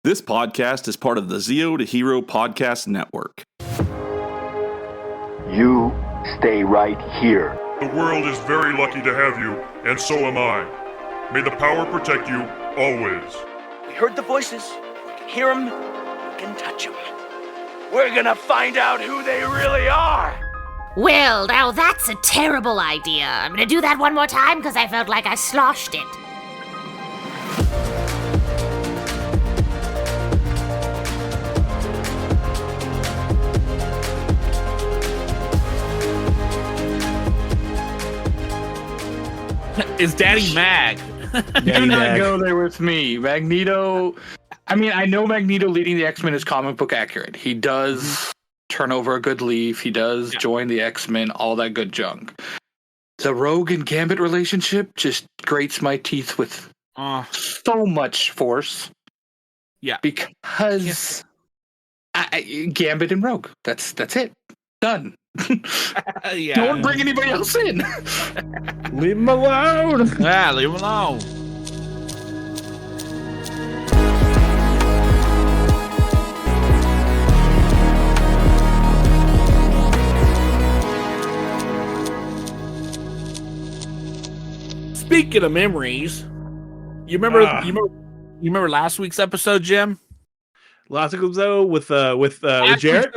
This podcast is part of the Zero to Hero podcast network. You stay right here. The world is very lucky to have you, and so am I. May the power protect you always. We heard the voices. We can hear them. We can touch them. We're gonna find out who they really are. Well, now that's a terrible idea. I'm gonna do that one more time because I felt like I sloshed it. Is Daddy Mag. Do not go there with me. Magneto. I mean, I know Magneto leading the X-Men is comic book accurate. He does turn over a good leaf. He does join the X-Men, all that good junk. The Rogue and Gambit relationship just grates my teeth with so much force. Yeah. Because Gambit and Rogue. That's it. Done. Yeah. Don't bring anybody else in. Leave him alone. Yeah, leave him alone. Speaking of memories, you remember last week's episode, Jim? Last week's episode with Jarrett.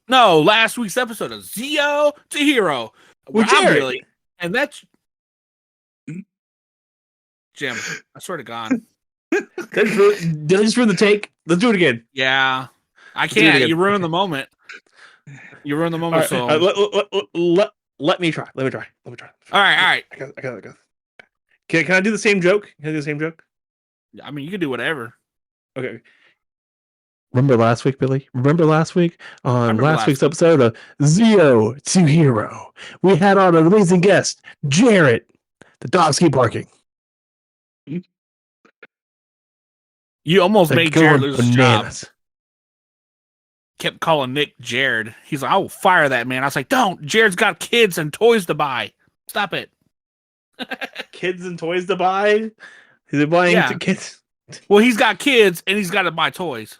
Last week's episode of Zero to Hero with Jarrett. Willy, and that's Jim. I swear to God. Did I just ruin the take? Let's do it again. Yeah, I can't. You ruined the moment. You ruined the moment. Right, let me try. All right. I got it. Can I do the same joke? I mean, you can do whatever. Okay. Remember last week, Billy? Remember last week? On last week's episode of Zero to Hero, we had on an amazing guest, Jarrett. The dogs keep barking. You almost made Jared lose his job. Bananas. Kept calling Nick Jared. He's like, I will fire that man. I was like, don't. Jared's got kids and toys to buy. Stop it. Kids and toys to buy? Is he buying kids? Well, he's got kids and he's got to buy toys.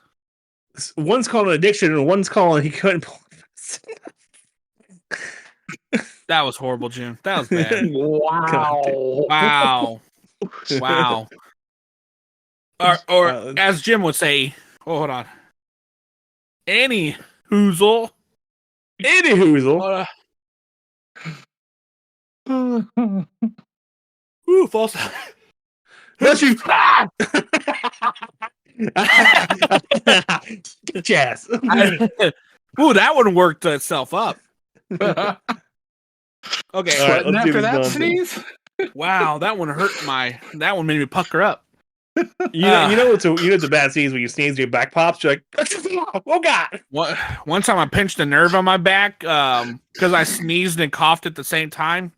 One's called an addiction and one's calling he couldn't pull it. That was horrible, Jim. That was bad. Wow. Or as Jim would say, hold on. Any hoozle. Ooh, false. Bless you. Get your ass. Ooh, that one worked itself up. Okay. Right, after that sneeze? Wow, that one hurt that one made me pucker up. You know it's a bad sneeze when you sneeze, your back pops. You're like, oh God! One time I pinched a nerve on my back because I sneezed and coughed at the same time.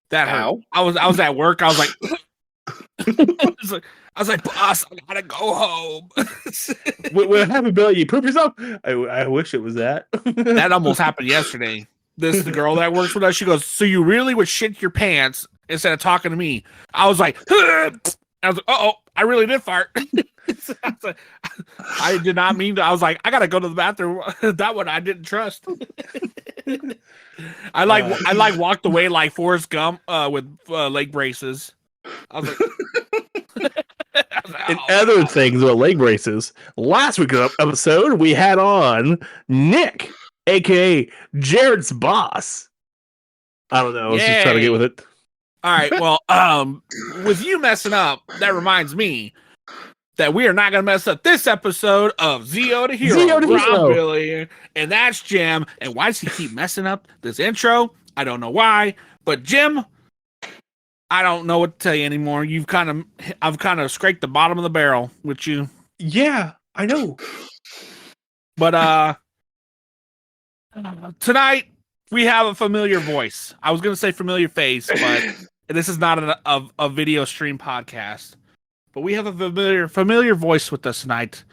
That hurt. I was at work. I was like, boss, I gotta go home. What happened, Billy? You poop yourself? I wish it was that. That almost happened yesterday. The girl that works with us, she goes, so you really would shit your pants instead of talking to me? I was like, I really did fart. I did not mean to. I was like, I gotta go to the bathroom. That one I didn't trust. I walked away like Forrest Gump with leg braces. I was like, and other things about leg braces. Last week's episode, we had on Nick, aka Jared's boss. I don't know. I was just trying to get with it. All right. Well, with you messing up, that reminds me that we are not going to mess up this episode of Zero to Hero. Billy, and that's Jim. And why does he keep messing up this intro? I don't know why. But Jim, I don't know what to tell you anymore. I've kind of scraped the bottom of the barrel with you. Yeah, I know. But tonight we have a familiar voice. I was going to say familiar face, but this is not a video stream podcast. But we have a familiar voice with us tonight.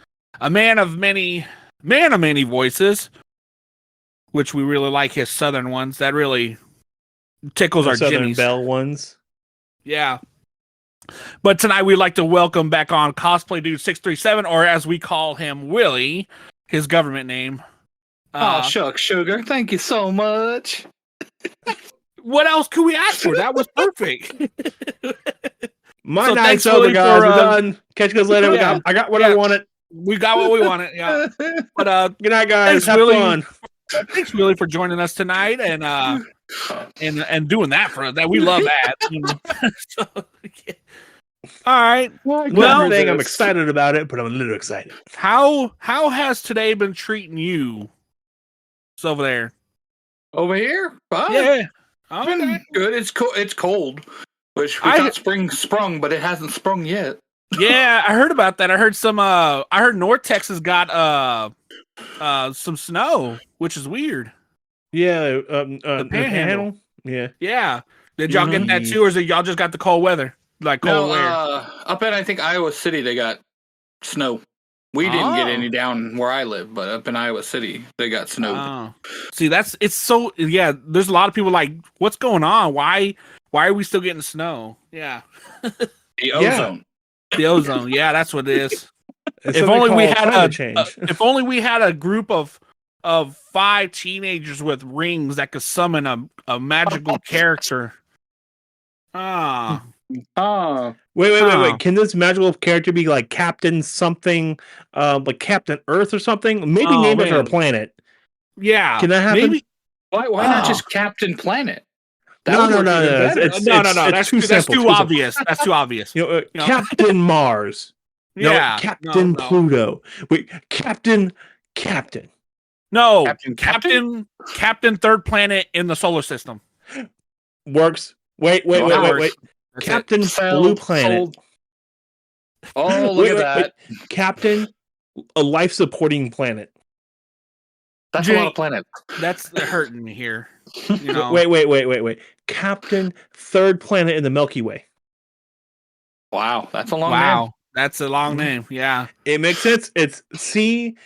A man of many voices, which we really like his southern ones. That really tickles our Southern jimmies. Belle ones. Yeah. But tonight we'd like to welcome back on Cosplay Dude 637, or as we call him, Willy, his government name. Oh, shucks, sugar. Thank you so much. What else could we ask for? That was perfect. My night's over, guys. We're done. Catch you guys later. Yeah. I got what I wanted. We got what we wanted. Yeah. But good night, guys. Thanks, Have Willy. fun. Thanks, Willy, for joining us tonight and doing that for us. That we love that. You know? So, yeah. All right. Well, I'm excited about it, but I'm a little excited. How has today been treating you? It's over there. Over here? Yeah. It's been good. It's cold. Which we thought spring sprung, but it hasn't sprung yet. Yeah, I heard about that. I heard I heard North Texas got some snow, which is weird. Yeah, the Panhandle. Yeah. Yeah. Did y'all get that too, or is it y'all just got the cold weather? Like cold weather? Up in I think Iowa City they got snow. We didn't get any down where I live, but up in Iowa City they got snow. Oh. See, there's a lot of people like, what's going on? Why are we still getting snow? Yeah. The ozone. The ozone. Yeah, that's what it is. If only we had a group of 5 teenagers with rings that could summon a magical character. Wait. Can this magical character be like Captain something, like Captain Earth or something? Maybe named after a planet. Yeah. Can that happen? Maybe. Why not just Captain Planet? No. That's too obvious. That's too obvious. Captain Mars. Yeah. Captain Pluto. Wait, Captain. No, Captain third planet in the solar system. Works. Wait. Captain Blue Planet. Oh, look at that. Wait. Captain, a life-supporting planet. That's a lot of planets. That's hurting me here. You know? Wait. Captain, third planet in the Milky Way. Wow, that's a long name. That's a long name. Yeah. It makes sense. It's C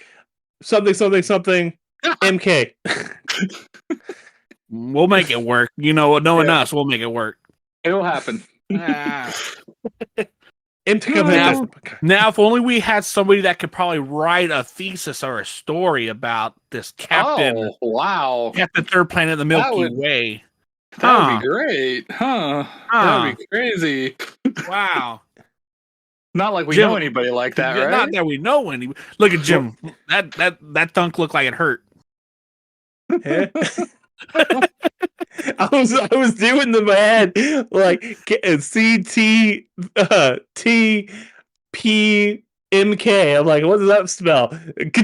something MK. We'll make it work. You know, knowing us, we'll make it work. It'll happen. Now, if only we had somebody that could probably write a thesis or a story about this Captain. Oh, wow. Captain Third Planet of the Milky Way. That would be great. That would be crazy. Wow. Not like we know anybody like that, right? Not that we know anybody. Look at Jim. That thunk looked like it hurt. I was doing the my head like CTTPMK. I'm like, what does that spell? It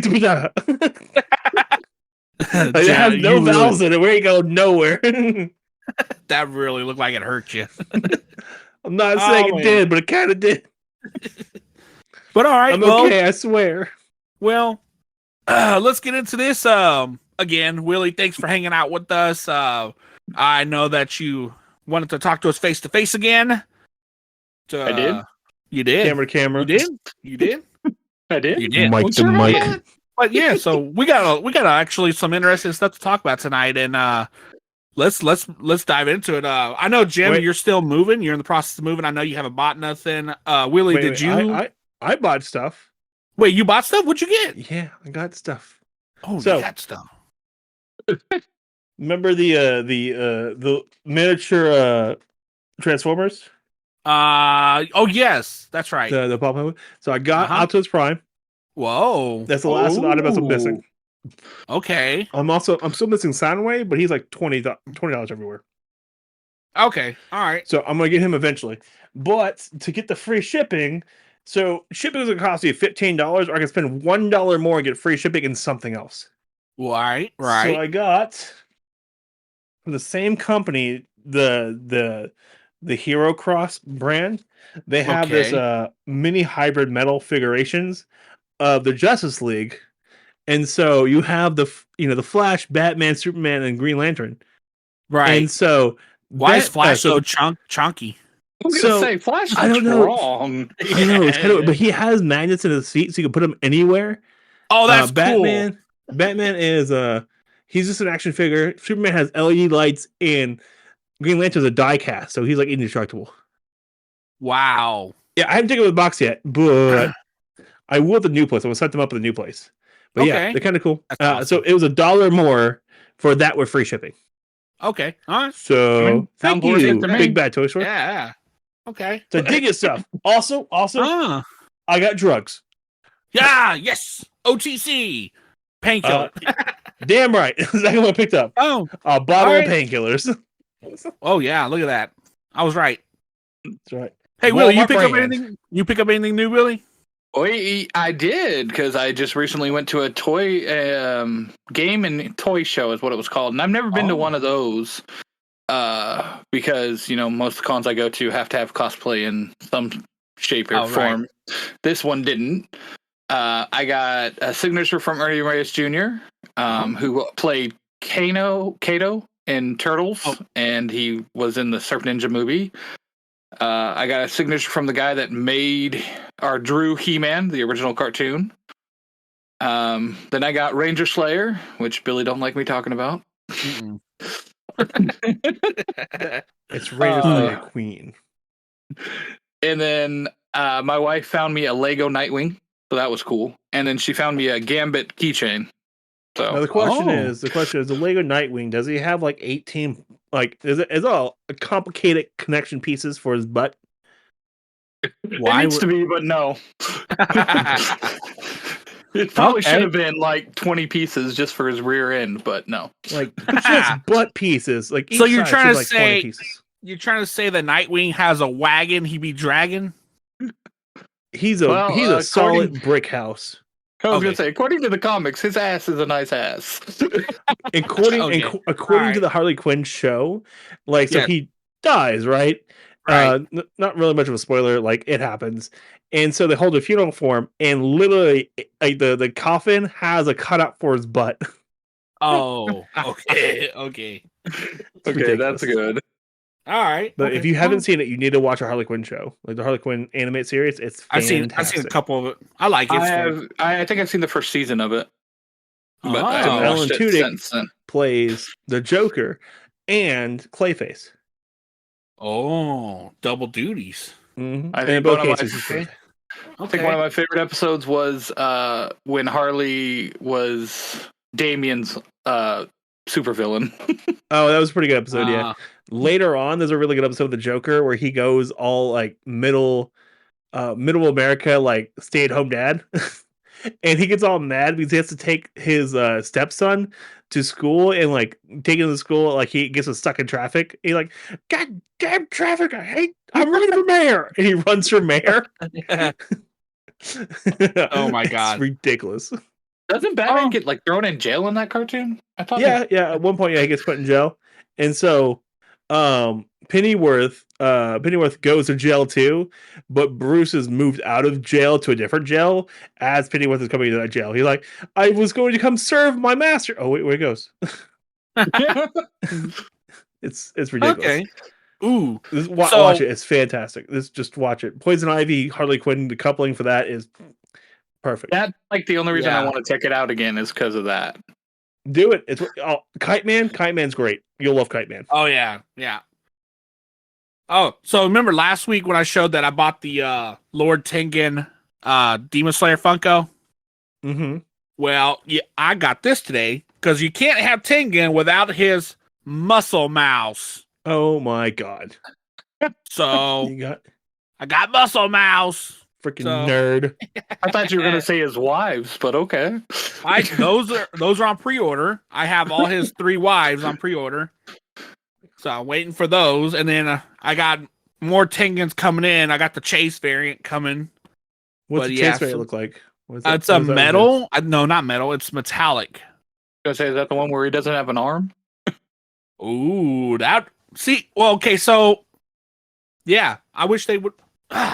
has no vowels in it. Where you go, nowhere. That really looked like it hurt you. I'm not saying it did, but it kind of did. But all right, I'm okay. I swear. Well, let's get into this. Again, Willy, thanks for hanging out with us. I know that you wanted to talk to us face to face again. I did. You did. Camera. You did. I did. You did. Mic to mic. But yeah, so we got actually some interesting stuff to talk about tonight, and let's dive into it. I know, Jim, you're still moving. You're in the process of moving. I know you haven't bought nothing. Willy, did you? I bought stuff. Wait, you bought stuff? What'd you get? Yeah, I got stuff. Oh, you got stuff. Remember the miniature Transformers? Oh yes, that's right. The pop. So I got Optimus Prime. Whoa, that's the last of the Autobots I'm missing. Okay. I'm still missing Soundwave, but he's like $20 everywhere. Okay, all right. So I'm gonna get him eventually, but to get the free shipping, so shipping is gonna cost you $15, or I can spend $1 more and get free shipping and something else. Right. So I got from the same company the Hero Cross brand. They have this mini hybrid metal figurations of the Justice League, and so you have the Flash, Batman, Superman, and Green Lantern. Right. And so why is Flash so chunky? I was gonna say Flash is strong. I know it's kind of, but he has magnets in his feet, so you can put them anywhere. Oh, that's Batman. cool. Batman is he's just an action figure. Superman has LED lights, and Green Lantern's a die cast, so he's like indestructible. Wow. Yeah, I haven't taken it with the box yet, but I will at the new place. I'm gonna set them up at the new place. But yeah, Okay. they're kind of cool. That's awesome. So it was $1 more for that with free shipping. Okay. All right. So thank sounds worth you, it to me. Big Bad Toy Store. Yeah. Okay. So dig your stuff. Also, I got drugs. Yeah. Yes. OTC. Painkiller. Damn right. Exactly what I picked up. Oh. A bottle All of painkillers. Oh yeah. Look at that. I was right. That's right. Hey, Willy, you Walmart pick up brand. anything? You pick up anything new, Willy? I did, because I just recently went to a toy game and toy show is what it was called. And I've never been to one of those because, most of the cons I go to have to have cosplay in some shape or form. Right. This one didn't. I got a signature from uproarious Jr., who played Kato in Turtles, and he was in the Surf Ninja movie. I got a signature from the guy that made or drew He-Man, the original cartoon. Then I got Ranger Slayer, which Billy don't like me talking about. It's Ranger Slayer Queen. And then my wife found me a Lego Nightwing, so that was cool. And then she found me a Gambit keychain. So now the question is the Lego Nightwing, does he have like 18 is all complicated connection pieces for his butt? Why it needs to be, but no. It probably should have been like 20 pieces just for his rear end, but no. Like just butt pieces. Like so you're trying to like say the Nightwing has a wagon he be dragging? He's a solid brick house. I was gonna say, according to the comics, his ass is a nice ass. according to the Harley Quinn show, he dies, right? Not really much of a spoiler, like it happens. And so they hold a funeral for him, and literally like the coffin has a cutout for his butt. Oh, okay. Okay, that's good. All right. But if you haven't seen it, you need to watch a Harley Quinn show. Like the Harley Quinn animated series. It's fantastic. I've seen a couple of it. I like it. I think I've seen the first season of it. But Alan Tudyk plays the Joker and Clayface. Oh, double duties. Mm-hmm. I think one of my favorite episodes was when Harley was Damien's supervillain. Oh, that was a pretty good episode, yeah. Later on, there's a really good episode of the Joker where he goes all like middle America, like stay-at-home dad. And he gets all mad because he has to take his stepson to school, and like taking him to school, like he gets stuck in traffic. He's like, "God damn traffic! I'm running for mayor," and he runs for mayor. Oh my god, it's ridiculous. Doesn't Batman get like thrown in jail in that cartoon? I thought. Yeah. At one point, he gets put in jail, and so Pennyworth goes to jail too, but Bruce is moved out of jail to a different jail as Pennyworth is coming into that jail. He's like, "I was going to come serve my master." Oh wait, where he goes? It's ridiculous. Okay. Ooh. Watch it. It's fantastic. Just watch it. Poison Ivy, Harley Quinn, the coupling for that is perfect. That's like the only reason I want to check it out again is because of that. Do it. It's Kite Man. Kite Man's great. You'll love Kite Man. Oh yeah. Oh, so remember last week when I showed that I bought the Lord Tengen Demon Slayer Funko? Mm-hmm. Well, yeah, I got this today because you can't have Tengen without his muscle mouse. Oh my god. So I got muscle mouse. Freaking nerd. I thought you were gonna say his wives, but okay. Those are on pre-order. I have all his 3 wives on pre-order. So I'm waiting for those, and then I got more Tengens coming in. I got the Chase variant coming. What's the Chase variant look like? It's a metal. No, not metal. It's metallic. I was gonna say, is that the one where he doesn't have an arm? Ooh, okay, so yeah, I wish they would.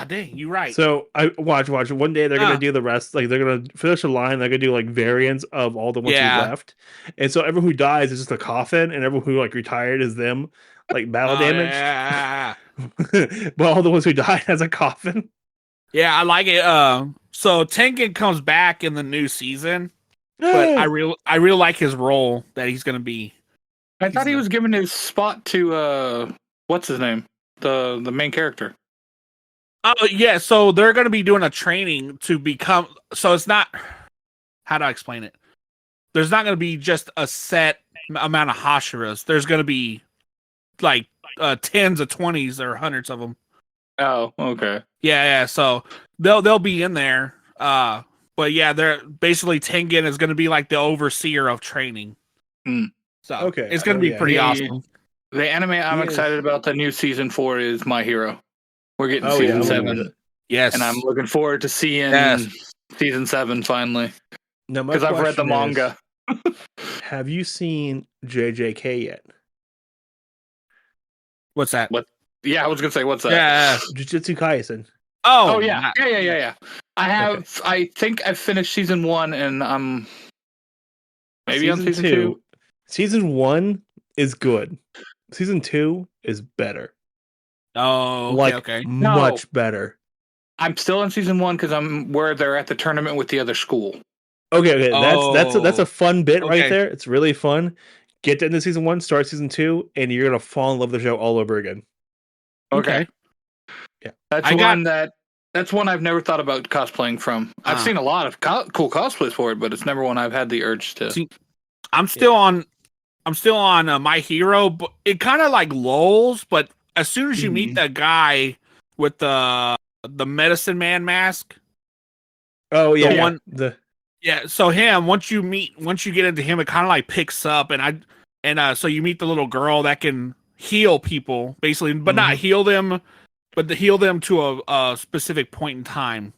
Dang, you're right. So I watch. One day they're gonna do the rest. Like they're gonna finish a line. They're gonna do like variants of all the ones who left. And so everyone who dies is just a coffin, and everyone who like retired is them, like battle damage. Yeah. But all the ones who died has a coffin. Yeah, I like it. So Tengen comes back in the new season, but I really like his role that he's gonna be. I thought he was giving his spot to what's his name, the main character. Oh yeah, so they're going to be doing a training to become. So it's not. How do I explain it? There's not going to be just a set amount of Hashiras. There's going to be like tens of 20s or hundreds of them. Oh, okay. Yeah. So they'll be in there. But yeah, they're basically Tengen is going to be like the overseer of training. So Okay. it's going to be pretty awesome. The anime I'm excited about the new season 4 is My Hero. We're getting Oh, season yeah. 7. Yes, And I'm looking forward to seeing season 7 finally. Because I've read the manga. Have you seen JJK yet? What's that? What? Yeah, I was gonna say, what's that? Yeah. Jujutsu Kaisen. Oh yeah. I have. Okay. I think I've finished season 1, and I'm maybe on season 2. Season 1 is good. Season 2 is better. Oh, okay. Much better. I'm still in season 1 because I'm where they're at the tournament with the other school. Okay. That's a fun bit right there. It's really fun. Get into season 1, start season 2, and you're gonna fall in love with the show all over again. Okay. Yeah. That's one I've never thought about cosplaying from. I've seen a lot of cool cosplays for it, but it's never one I've had the urge to. See, I'm still on My Hero, but it kind of like lulls. But as soon as you meet that guy with the medicine man mask, oh yeah, so him once you get into him, it kind of like picks up, and so you meet the little girl that can heal people basically, but not heal them, but to heal them to a specific point in time.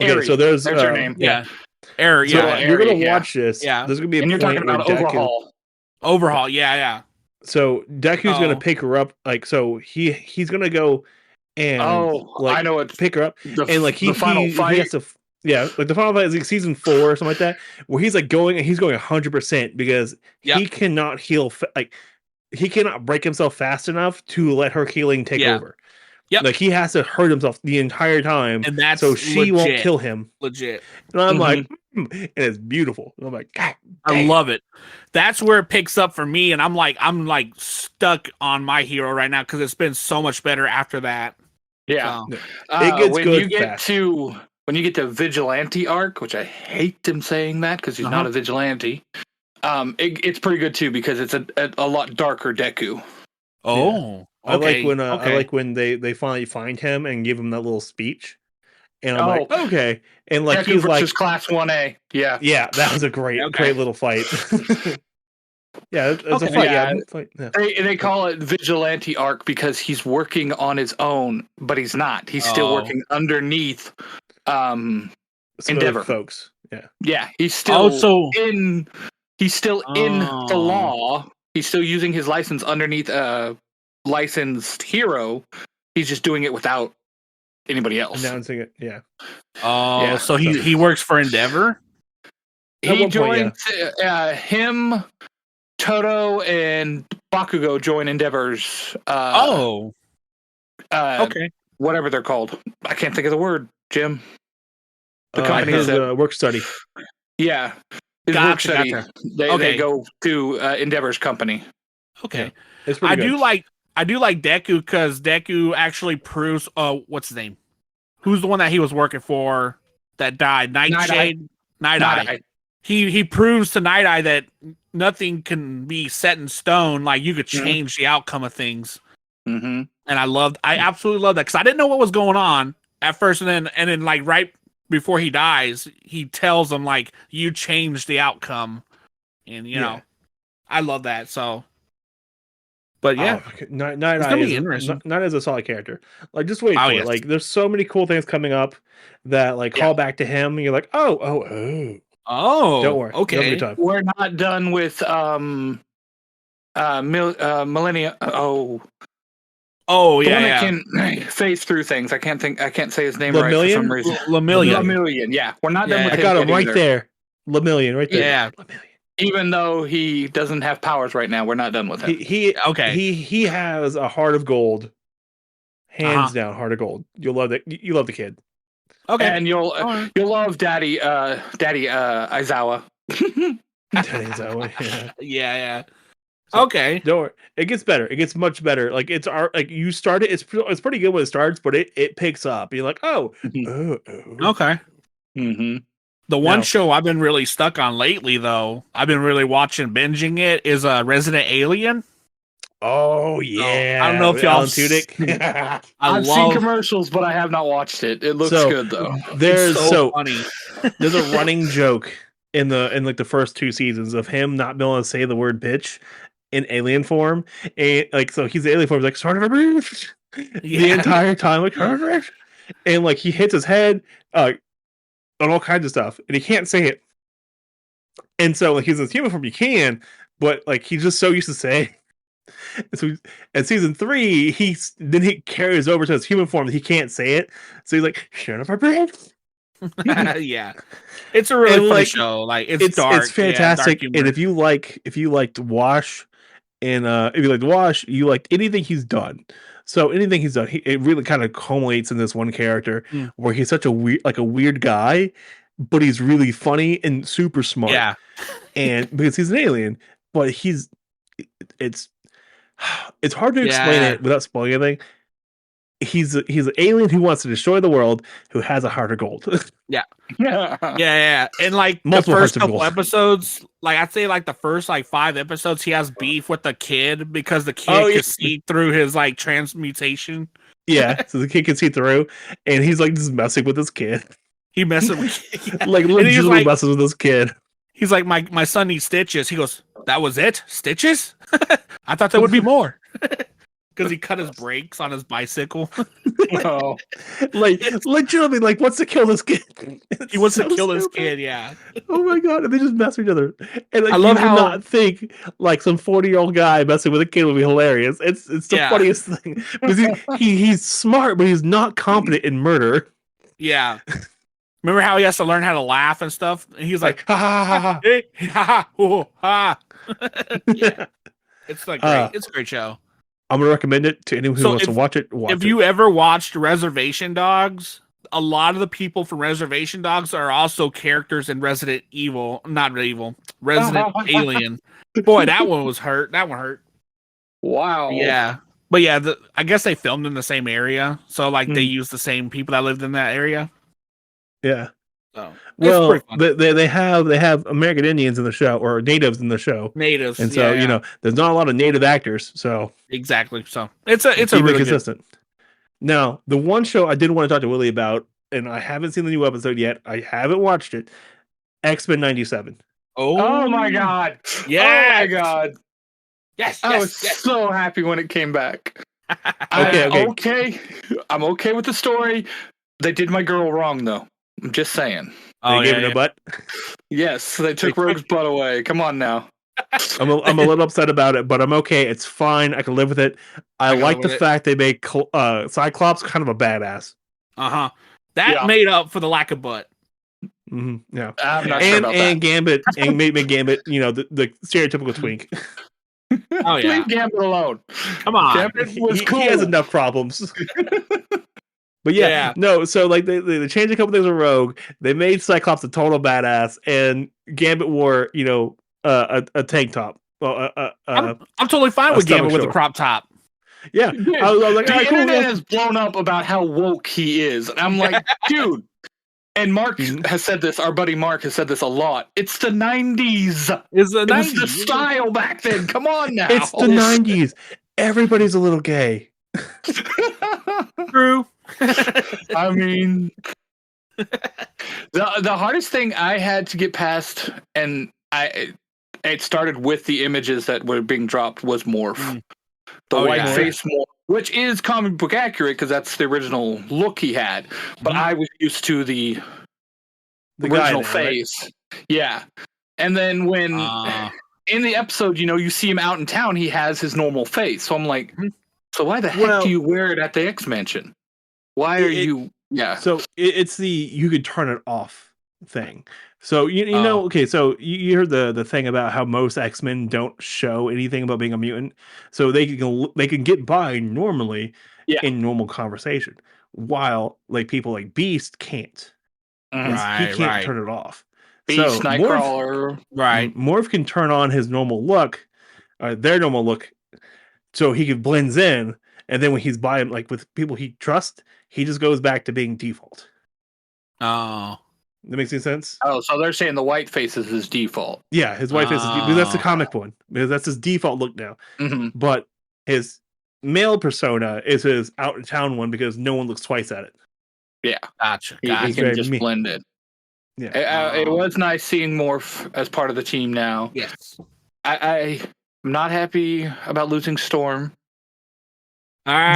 Okay, so there's her name. Yeah. Error, so you're gonna watch this. Yeah. There's gonna be a and you're point talking about Deku, overhaul. Yeah. So Deku's gonna pick her up. Like, so he's gonna go and I know it. Pick her up, and like the final fight. He has to. Yeah, like the final fight is like season 4 or something like that, where he's like going 100% because he cannot heal. He cannot break himself fast enough to let her healing take over. Yep. Like he has to hurt himself the entire time, and that's so she won't kill him. Legit. And I'm like, and it's beautiful. And I'm like, God, I love it. That's where it picks up for me, and I'm like stuck on My Hero right now because it's been so much better after that. Yeah, so, it gets good fast. When you get to Vigilante arc, which I hate them saying that because he's not a vigilante, it's pretty good too because it's a lot darker Deku. Oh, I like when they finally find him and give him that little speech, and I'm like, okay, and like Deku he's like class 1A, yeah, that was a great little fight. Yeah, it's a fight. Yeah. They call it Vigilante arc because he's working on his own, but he's not. He's still working underneath Endeavor folks. Yeah, he's still in the law. He's still using his license underneath a licensed hero. He's just doing it without anybody else announcing it. Yeah. So he works for Endeavor. He joins him, Toto, and Bakugo join Endeavor's. Okay. Whatever they're called, I can't think of the word. Jim. The company's work study. Yeah. Work study. They go to Endeavor's company. Okay. Yeah, it's pretty good. I do like Deku because Deku actually proves what's his name? Who's the one that he was working for that died? Nightshade? Night Eye. He proves to Night Eye that nothing can be set in stone. Like you could change the outcome of things. Mm-hmm. And I absolutely love that because I didn't know what was going on at first, and then like right before he dies, he tells him like you changed the outcome, and you know, I love that. So, but yeah, Night Eye is interesting. Not as a solid character. Like just wait for it. Like there's so many cool things coming up that like call back to him, and you're like, oh. Don't worry. Okay, we're not done with Millennia. Oh the one that can phase through things. I can't say his name right for some reason. Lemillion. Yeah, we're not done with him. I got him right there. Lemillion, right there. Yeah. Even though he doesn't have powers right now, we're not done with him. He has a heart of gold. Hands down, heart of gold. You'll love it. You love the kid. Okay, and you'll love Daddy Aizawa. Daddy Aizawa. Yeah. So, Okay. don't worry. It gets better. It gets much better. Like it's art. Like you start it. It's pretty good when it starts, but it picks up. You're like, oh. Okay. Mm-hmm. The one show I've been really stuck on lately, though, I've been really binging it, is Resident Alien. Oh yeah. I don't know if y'all Alan Tudyk. I've seen commercials, but I have not watched it. It looks good though. There's it's so funny. There's a running joke in like the first 2 seasons of him not being able to say the word bitch in alien form, and like so he's the alien form, he's like sort of a bitch the entire time, like and like he hits his head on all kinds of stuff, and he can't say it. And so like he's in human form, you can, but like he's just so used to saying. So in season 3, he carries over to his human form that he can't say it. So he's like, "Shut up, bitch." Yeah, it's a really funny show. Like it's dark, it's fantastic. Dark and if you liked Wash, and if you liked Wash, you liked anything he's done. So anything he's done, it really kind of culminates in this one character where he's such a weird guy, but he's really funny and super smart. Yeah, and because he's an alien, but it's hard to explain it without spoiling anything. He's an alien who wants to destroy the world, who has a heart of gold. yeah. And like multiple the first couple episodes, like I'd say like the first like 5 episodes, he has beef with the kid because the kid can see through his like transmutation. Yeah, so the kid can see through, and he's like just messing with this kid. He messes with like legitimately messes with this kid. He's like, my son needs stitches. He goes, that was it? Stitches? I thought there would be more. Because he cut his brakes on his bicycle. Oh. Like, legitimately, like, wants to kill this kid. He wants to kill this kid, yeah. Oh my god, and they just mess with each other. And like, I love how not think like some 40-year-old guy messing with a kid would be hilarious. It's the funniest thing. Because he's smart, but he's not competent in murder. Yeah. Remember how he has to learn how to laugh and stuff? And he's like, ha ha ha ha, hey, ha ha, oh, ha. Yeah. It's like great. It's a great show. I'm gonna recommend it to anyone who wants to watch it. If you ever watched Reservation Dogs, a lot of the people from Reservation Dogs are also characters in Resident Alien. Boy, that one was hurt. That one hurt. Wow. Yeah. But yeah, I guess they filmed in the same area. So like they used the same people that lived in that area. Yeah. So, well, they have American Indians in the show, or natives in the show. Natives, and so you know, there's not a lot of native actors. So exactly. So it's a really consistent. Good. Now, the one show I did want to talk to Willy about, and I haven't seen the new episode yet. I haven't watched it. X-Men '97. Oh my god! Yeah! Oh my god! Yes! I was so happy when it came back. Okay. I'm okay with the story. They did my girl wrong, though. I'm just saying. They gave her a butt? Yes, they took Rogue's butt away. Come on now. I'm a little upset about it, but I'm okay. It's fine. I can live with it. I like the fact they made Cyclops kind of a badass. Uh-huh. That made up for the lack of butt. Mm-hmm. Yeah. I'm not sure about that. Gambit, and made Gambit, you know, the stereotypical twink. Oh, yeah. Leave Gambit alone. Come on. Gambit was cool. He has enough problems. But no, so like they changed a couple things with Rogue. They made Cyclops a total badass, and Gambit wore, you know, a tank top. I'm totally fine with Gambit with a crop top. Yeah, I was like, the internet has blown up about how woke he is, and I'm like, dude. And Mark has said this. Our buddy Mark has said this a lot. It's the '90s. It was the style back then. Come on now. It's the '90s. Everybody's a little gay. True. I mean, the hardest thing I had to get past, and it started with the images that were being dropped, was Morph. The white face Morph, which is comic book accurate because that's the original look he had. But I was used to the original face. Right? Yeah. And then when in the episode, you know, you see him out in town, he has his normal face. So I'm like, so why the heck do you wear it at the X Mansion? Why are you? Yeah. So it's the you could turn it off thing. So you know, okay. So you heard the thing about how most X-Men don't show anything about being a mutant, so they can get by normally in normal conversation, while like people like Beast can't. He can't turn it off. Beast, Nightcrawler, Morph can turn on his normal look, their normal look, so he blends in, and then when he's by him, like with people he trusts, he just goes back to being default. Oh. That makes any sense? Oh, so they're saying the white face is his default. Yeah, his white face is because that's the comic one, because that's his default look now. Mm-hmm. But his male persona is his out of town one because no one looks twice at it. Yeah, gotcha. He can just blend it. Yeah, it was nice seeing Morph as part of the team now. Yes. I'm not happy about losing Storm. All right,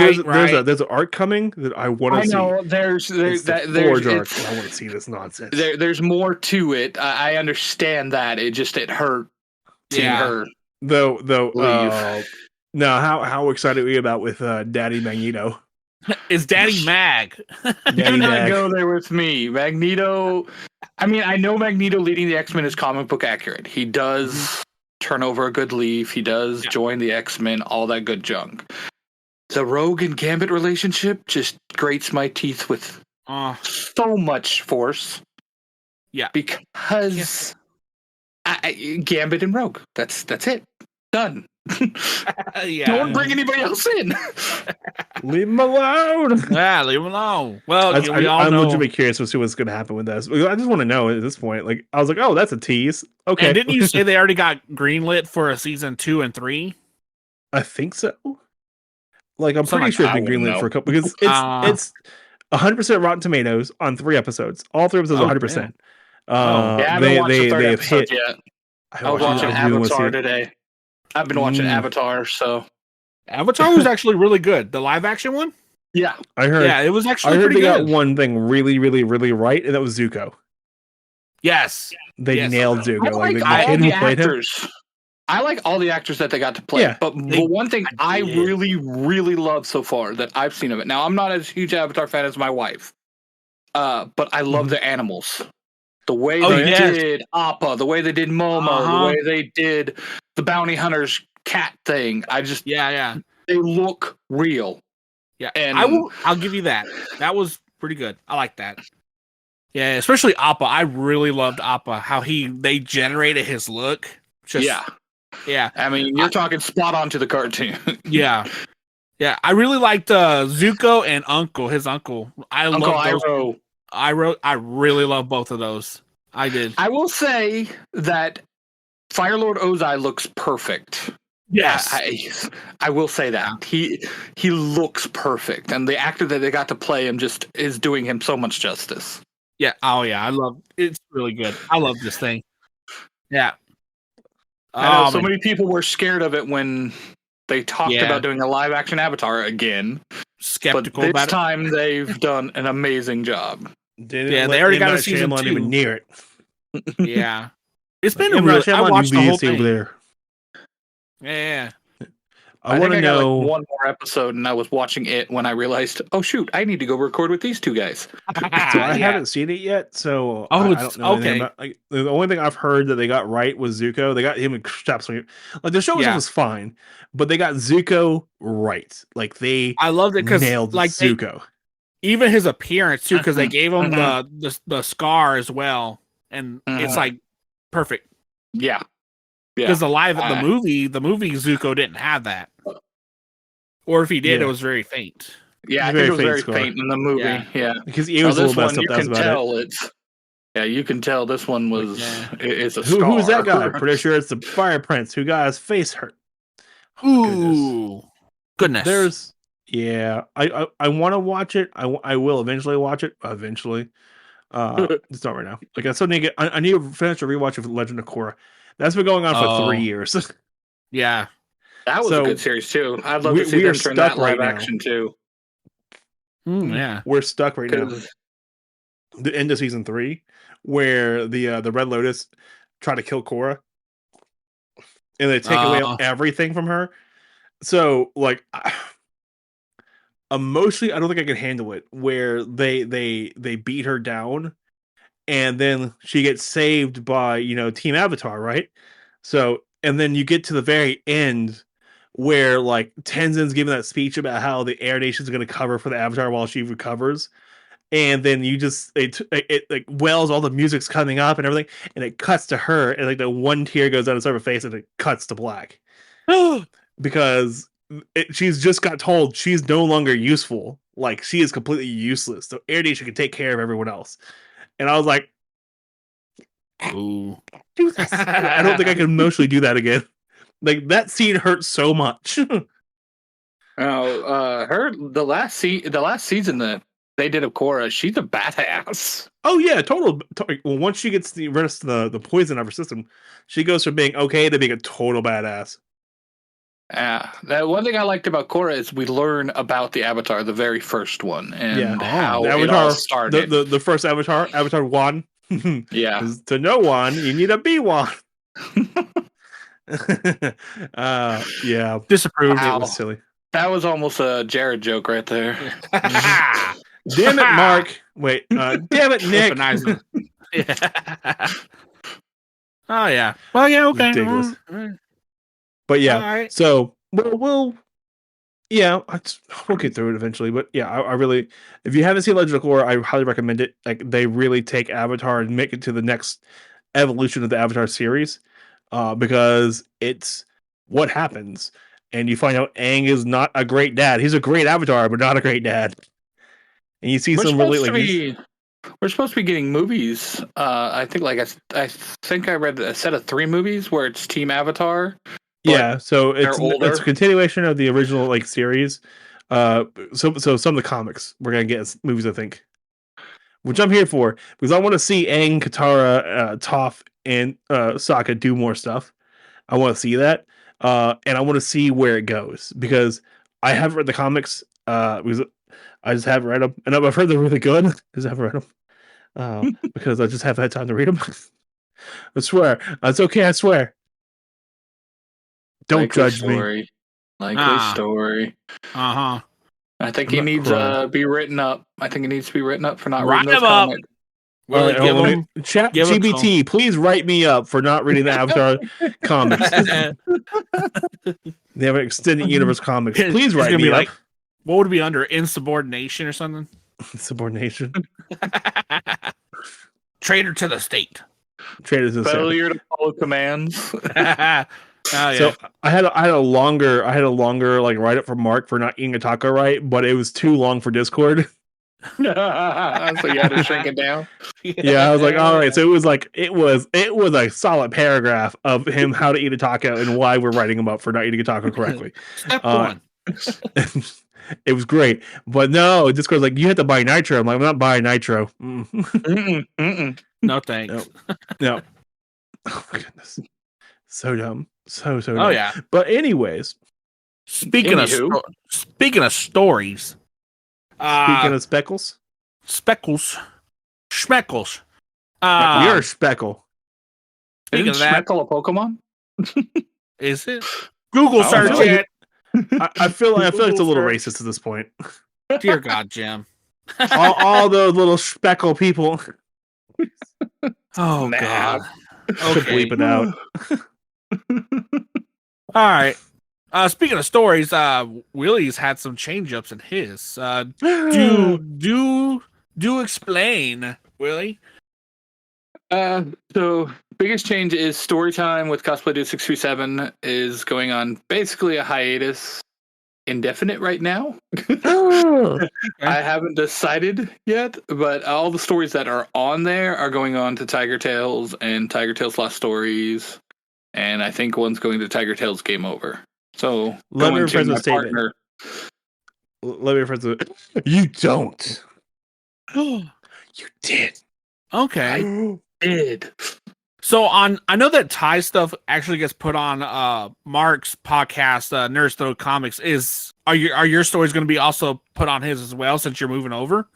there's an arc coming that I want to see. I know there's Forge arc. I want to see this nonsense. There's more to it. I understand that. It hurt seeing her. Though no, how excited are we about with Daddy Magneto? Is Daddy Mag? Do not go there with me. Magneto. I mean, I know Magneto leading the X-Men is comic book accurate. He does turn over a good leaf. He does join the X-Men. All that good junk. The Rogue and Gambit relationship just grates my teeth with so much force. Yeah, because Gambit and Rogue. That's it. Done. Don't bring anybody else in. Leave him alone. Yeah, leave him alone. Well, I'm legitimately curious to see what's going to happen with this. I just want to know at this point. Like, I was like, oh, that's a tease. Okay. And didn't you say they already got greenlit for a season 2 and 3? I think so. Like, I'm pretty sure it's been greenlit for a couple, because it's 100% Rotten Tomatoes on 3 episodes. All 3 episodes 100%. I haven't watched the third episode yet. I was watching Avatar today. I've been watching Avatar, so Avatar was actually really good. The live action one? Yeah. I heard. Yeah, it was actually pretty good. They got one thing really, really, really right, and that was Zuko. Yes. They nailed Zuko. I like all the actors. I like all the actors that they got to play. Yeah, but the one thing I really, really love so far that I've seen of it. Now, I'm not as huge Avatar fan as my wife, but I love the animals. The way they did Appa, the way they did Momo, the way they did the bounty hunter's cat thing. They look real. Yeah, and I'll give you that. That was pretty good. I like that. Yeah, especially Appa. I really loved Appa. How they generated his look. Yeah. I mean, you're talking spot on to the cartoon. Yeah. I really liked Zuko and his uncle. I love those. I really love both of those. I did. I will say that Firelord Ozai looks perfect. Yes, I will say that he looks perfect, and the actor that they got to play him just is doing him so much justice. Yeah. Oh yeah, I love. It's really good. I love this thing. Yeah. I know so many people were scared of it when they talked about doing a live action Avatar again. Skeptical but about it. This time they've done an amazing job. They already got a season 2. Even near it. Yeah, it's been really. I watched the whole thing over there. Yeah. I want to know like one more episode, and I was watching it when I realized, oh shoot, I need to go record with these two guys. So I haven't seen it yet, so I don't know anything about, like, the only thing I've heard that they got right was Zuko. They got him in absolutely like the show was fine, but they got Zuko right. Like I loved it because nailed like Zuko. Even his appearance too, because they gave him the scar as well, and it's like perfect. Yeah. Because the movie Zuko didn't have that, or if he did, it was very faint. Yeah, I think it was very faint in the movie. Yeah. Because he was a little messed up. You can tell you can tell this one was it's a scar. Who's that guy? Pretty sure it's the Fire Prince who got his face hurt. Ooh, goodness. I want to watch it. I will eventually watch it. Eventually, it's not right now. Like I still need to finish a rewatch of Legend of Korra. That's been going on for 3 years. Yeah, that was a good series too. I'd love to see them turn that live action too. Yeah, we're stuck right now. The end of season 3, where the Red Lotus try to kill Korra, and they take away everything from her. So like. Emotionally, I don't think I can handle it. Where they beat her down, and then she gets saved by Team Avatar, right? So, and then you get to the very end where like Tenzin's giving that speech about how the Air Nation is going to cover for the Avatar while she recovers, and then you just it like wells, all the music's coming up and everything, and it cuts to her, and like the one tear goes down her face, and it cuts to black. because she's just got told she's no longer useful. Like she is completely useless. So Airdation can take care of everyone else. And I was like, Ooh. do this. I don't think I can emotionally do that again. Like that scene hurt so much. The last season that they did of Korra, she's a badass. Oh yeah, well, once she gets the rest of the poison out of her system, she goes from being okay to being a total badass. Yeah, that one thing I liked about Korra is we learn about the Avatar, the very first one, and how the it Avatar all started. The first Avatar, Avatar 1. Yeah, to know one, you need a B1. Yeah, Disapproved. It was silly. That was almost a Jared joke right there. Damn it, Mark. Wait, damn it, Nick. Yeah. Oh yeah. Well, yeah. Okay. Ridiculous. Right. But yeah, right. so we'll get through it eventually. But yeah, I really, if you haven't seen Legend of Korra, I highly recommend it. Like they really take Avatar and make it to the next evolution of the Avatar series, because it's what happens, and you find out Aang is not a great dad. He's a great Avatar, but not a great dad. And you see We're some really like we're supposed to be getting movies. I think I think I read a set of 3 movies where it's Team Avatar. Yeah, so it's a continuation of the original like series. So some of the comics we're gonna get as movies, I think, which I'm here for because I want to see Aang, Katara, Toph, and Sokka do more stuff. I want to see that, and I want to see where it goes because I haven't read the comics. Because I just haven't read them, and I've heard they're really good. I just haven't read them because I just haven't had time to read them. I swear, it's okay. I swear. Don't judge me. Likely story. Uh-huh. I think he needs to be written up. I think he needs to be written up for not reading those him up. comics. Well, Chat GPT, please write me up for not reading the Avatar comics. They have an extended universe comics. Please write me up. What would it be under? Insubordination or something? Subordination. Traitor to the state. Traitor to the state. Failure to follow commands. Oh, yeah. So I had a longer like write up for Mark for not eating a taco right, but it was too long for Discord. So you had to shrink it down. Yeah, I was like, all right. So it was a solid paragraph of him how to eat a taco and why we're writing him up for not eating a taco correctly. Step 1. It was great, but no, Discord's like you have to buy nitro. I'm like, I'm not buying nitro. No thanks. No. Oh my goodness, so dumb, so dumb. Oh yeah. But anyways, speaking of stories. Speaking of speckles, Schmeckles. You're a speckle. Isn't Schmeckle a Pokemon? Is it? Google search it. I feel like it's a little racist at this point. Dear God, Jim. all those little speckle people. Oh God. Okay. Bleep it out. All right. Speaking of stories, Willy's had some change ups in his. Do explain, Willy. So biggest change is story time with Cosplay Dude 627 is going on basically a hiatus, indefinite right now. I haven't decided yet, but all the stories that are on there are going on to Tiger Tales and Tiger Tales Lost Stories, and I think one's going to Tiger Tales Game Over. So let me rephrase the statement. Let me rephrase it. You don't. You did. Okay. I did. So I know that Ty stuff actually gets put on Mark's podcast, Nurse Throw Comics. Are your stories going to be also put on his as well since you're moving over?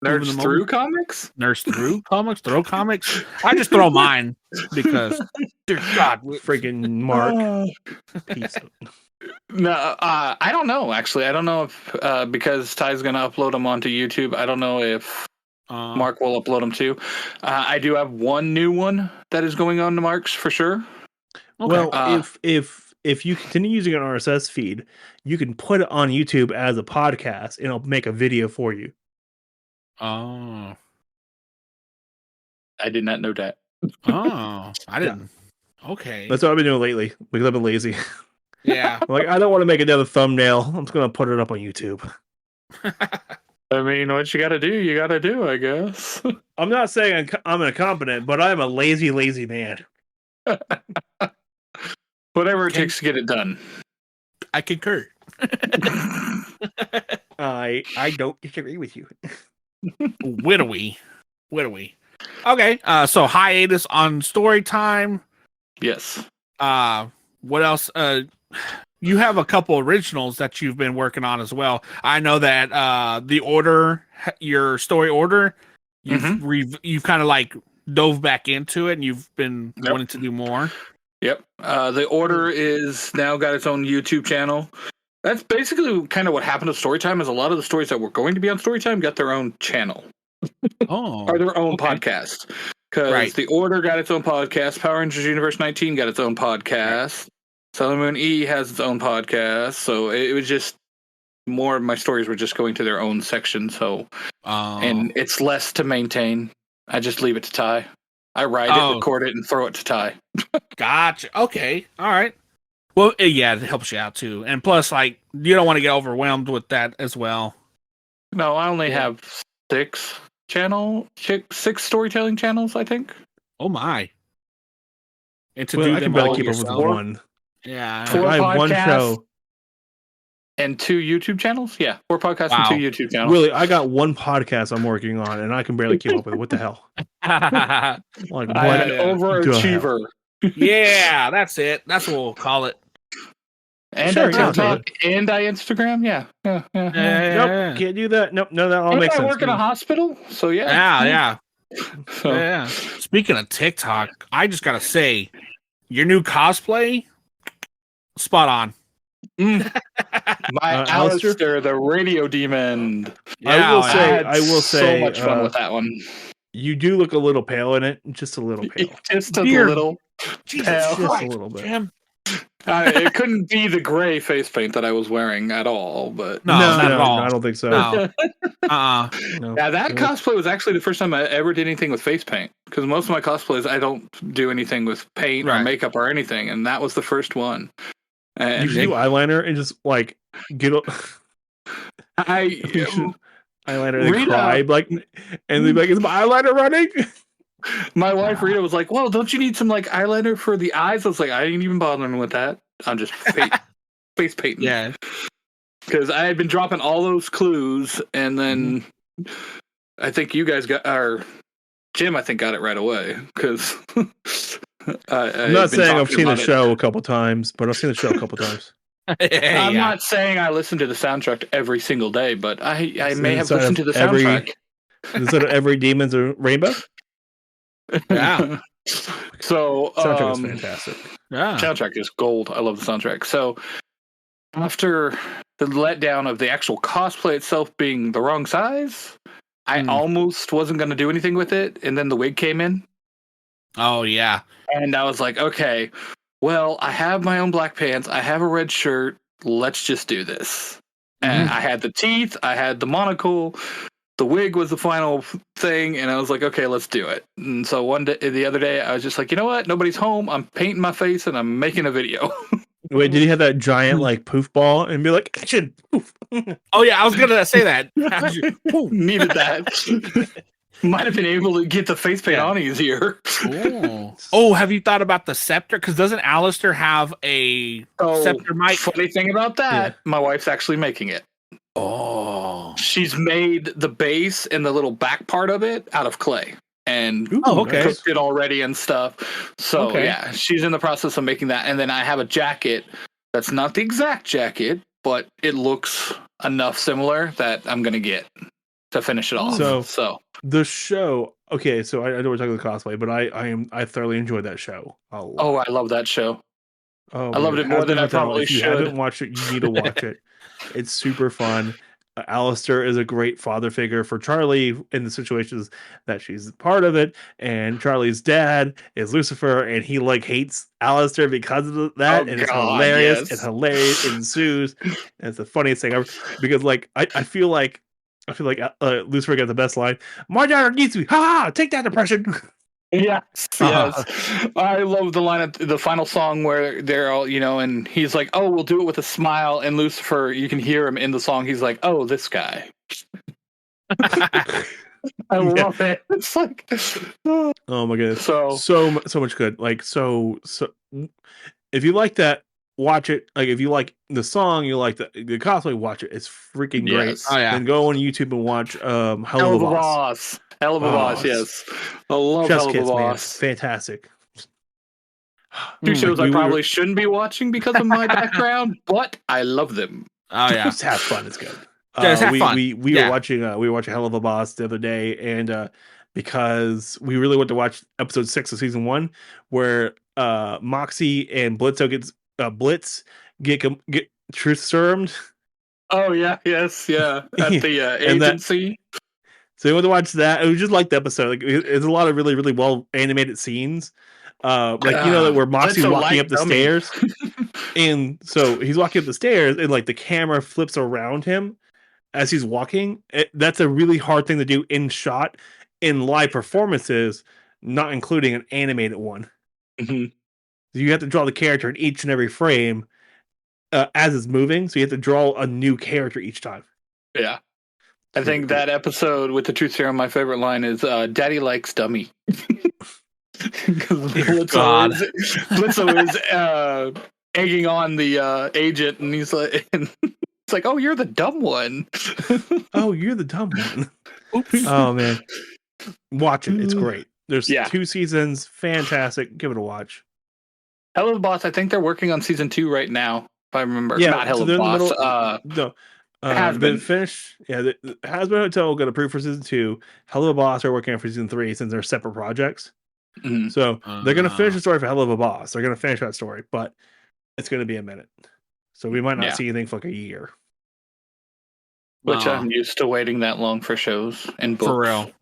Nurse Through Comics? Nurse Through Comics? Throw Comics? I just throw mine because, dear God, freaking Mark. No, I don't know. Actually, I don't know if because Ty's going to upload them onto YouTube. I don't know if Mark will upload them too. I do have one new one that is going on to Mark's for sure. Okay. Well, if you continue using an RSS feed, you can put it on YouTube as a podcast, and it'll make a video for you. Oh, I did not know that. Oh, I didn't. Okay, that's what I've been doing lately because I've been lazy. Yeah. Like, I don't want to make another thumbnail. I'm just gonna put it up on YouTube. I mean, what you gotta do, you gotta do, I guess. I'm not saying I'm incompetent, but I'm a lazy man. Whatever it takes to get it done. I concur. I don't disagree with you. Widowy. Okay, so hiatus on story time. Yes. What else? You have a couple originals that you've been working on as well. I know that the order, your story order, you've kind of like dove back into it, and you've been wanting to do more. Yep. The order is now got its own YouTube channel. That's basically kind of what happened to Storytime. Is a lot of the stories that were going to be on Storytime got their own channel. Or their own podcast. Because the Order got its own podcast. Power Rangers Universe 19 got its own podcast. Sailor Moon E has its own podcast. So it was just more of my stories were just going to their own section. So and it's less to maintain. I just leave it to Ty. I write it, record it, and throw it to Ty. Gotcha. Okay. All right. Well, yeah, it helps you out too. And plus, like, you don't want to get overwhelmed with that as well. No, I only have six storytelling channels, I think. Oh my! And to I do can them barely all keep up with yourself? one. Yeah, Four I have one podcasts show. and 2 YouTube channels. Yeah, 4 podcasts and 2 YouTube channels. Willy, I got one podcast I'm working on, and I can barely keep up with it. What the hell? Like, I'm what an overachiever. Yeah, that's it. That's what we'll call it. And Sure, I TikTok and I Instagram. Yeah. Nope, can't do that. Nope, no, that all And makes I sense. work in a hospital, so yeah. Yeah. So, Yeah. Speaking of TikTok, I just gotta say, your new cosplay, spot on. My Alistair? Alistair, the radio demon. I will say, so much fun with that one. You do look a little pale in it, just a little pale. Just a Dear little Jesus pale. Just a little bit. Jim. It couldn't be the gray face paint that I was wearing at all, but No, not at all. I don't think so. No. No. yeah, that cosplay was actually the first time I ever did anything with face paint. Because most of my cosplays, I don't do anything with paint or makeup or anything, and that was the first one. And You should do eyeliner and just like get. Eyeliner and cry like, and they'd be like, "Is my eyeliner running?" My wife Rita was like, "Well, don't you need some like eyeliner for the eyes?" I was like, "I ain't even bothering with that. I'm just face painting." Yeah, because I had been dropping all those clues, and then I think you guys Jim, I think, got it right away because I'm not saying I've seen the show a couple times, but I've seen the show a couple times. I'm not saying I listen to the soundtrack every single day, but I may have listened to the soundtrack. Instead of every Demon's a Rainbow? Yeah. So soundtrack is fantastic. Yeah. Soundtrack is gold. I love the soundtrack. So after the letdown of the actual cosplay itself being the wrong size, I almost wasn't going to do anything with it, and then the wig came in. Oh yeah. And I was like, okay, well, I have my own black pants. I have a red shirt. Let's just do this. And I had the teeth. I had the monocle. The wig was the final thing. And I was like, okay, let's do it. And so the other day, I was just like, you know what? Nobody's home. I'm painting my face and I'm making a video. Wait, did he have that giant like poof ball and be like, action? Poof. Oh yeah, I was gonna say that. Needed that. Might have been able to get the face paint on easier. Oh, have you thought about the scepter? Because doesn't Alistair have a scepter mic? Funny thing about that, my wife's actually making it. Oh. She's made the base and the little back part of it out of clay. And cooked it already and stuff. So yeah, she's in the process of making that. And then I have a jacket that's not the exact jacket, but it looks enough similar that I'm gonna get to finish it off. So the show, okay, so I know we're talking about cosplay, but I thoroughly enjoyed that show a lot. Oh, I love that show. Oh, I loved it more than I probably should. If you haven't watched it, you need to watch it. It's super fun. Alistair is a great father figure for Charlie in the situations that she's part of it, and Charlie's dad is Lucifer, and he like hates Alistair because of that, and it's hilarious. Yes. It's hilarious. It ensues, and it's the funniest thing ever because like I feel like Lucifer got the best line. My daughter needs me. Ha! Take that, depression. Yes, yes. I love the line at the final song where they're all, and he's like, "Oh, we'll do it with a smile." And Lucifer, you can hear him in the song. He's like, "Oh, this guy." I love it. It's like, oh my goodness, so much good. Like so. If you like that, watch it. Like if you like the song, you like the cosplay, watch it. It's freaking great. Oh yeah. Then go on YouTube and watch Hell of a Boss. Hell of a Boss, yes. I love Hell of a Boss. Man. Fantastic. Two shows I probably shouldn't be watching because of my background, but I love them. Oh yeah. Just have fun. It's good. Just have fun. We were watching Hell of a Boss the other day, and because we really want to watch episode 6 of season 1, where Moxie and Blitz get truth served. Oh yeah, yes, yeah. At the agency. So we want to watch that. It was just like the episode. Like it's a lot of really, really well animated scenes. Where Moxie's walking up the stairs, and so he's walking up the stairs, and like the camera flips around him as he's walking. That's a really hard thing to do in shot in live performances, not including an animated one. Mm-hmm. You have to draw the character in each and every frame as it's moving, so you have to draw a new character each time. Yeah. I think that episode with the truth serum, my favorite line is Daddy likes dummy. Because Blitzo is egging on the agent, and he's like, it's like, "Oh, you're the dumb one." Oh, you're the dumb one. Oops. Oh man, watch it. It's great. There's 2 seasons. Fantastic. Give it a watch. Hell of a Boss. I think they're working on season 2 right now. If I remember, not Hell of a Boss. No. Been finished. Yeah, the Hazbin Hotel got approved for season 2. Hell of a Boss are working on for season 3 since they're separate projects. Mm-hmm. So they're going to finish the story for Hell of a Boss. They're going to finish that story, but it's going to be a minute. So we might not see anything for like a year. Which I'm used to waiting that long for shows and books. For real.